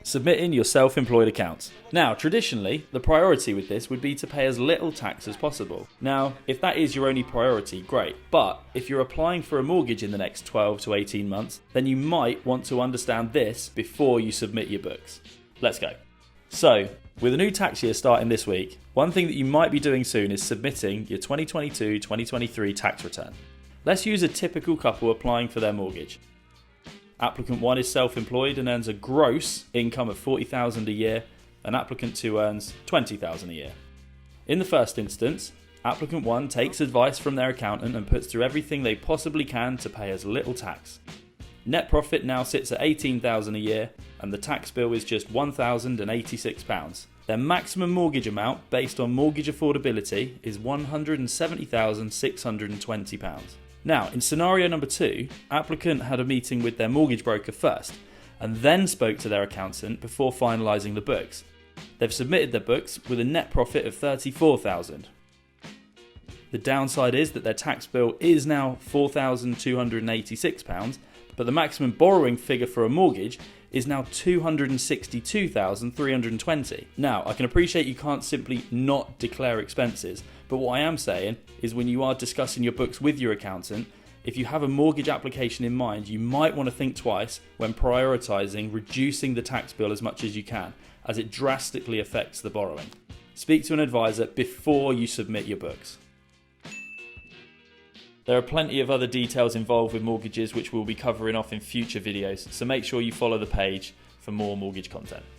Submitting your self-employed accounts. Now, traditionally, the priority with this would be to pay as little tax as possible. Now, if that is your only priority, great. But if you're applying for a mortgage in the next 12 to 18 months, then you might want to understand this before you submit your books. Let's go. So, with a new tax year starting this week, one thing that you might be doing soon is submitting your 2022-2023 tax return. Let's use a typical couple applying for their mortgage. Applicant 1 is self-employed and earns a gross income of $40,000 a year, and applicant 2 earns $20,000 a year. In the first instance, applicant 1 takes advice from their accountant and puts through everything they possibly can to pay as little tax. Net profit now sits at $18,000 a year, and the tax bill is just £1,086. Their maximum mortgage amount based on mortgage affordability is £170,620. Now, in scenario number 2, applicant had a meeting with their mortgage broker first, and then spoke to their accountant before finalising the books. They've submitted their books with a net profit of $34,000. The downside is that their tax bill is now £4,286, but the maximum borrowing figure for a mortgage is now $262,320. Now, I can appreciate you can't simply not declare expenses, but what I am saying is when you are discussing your books with your accountant, if you have a mortgage application in mind, you might want to think twice when prioritising reducing the tax bill as much as you can, as it drastically affects the borrowing. Speak to an advisor before you submit your books. There are plenty of other details involved with mortgages which we'll be covering off in future videos, so make sure you follow the page for more mortgage content.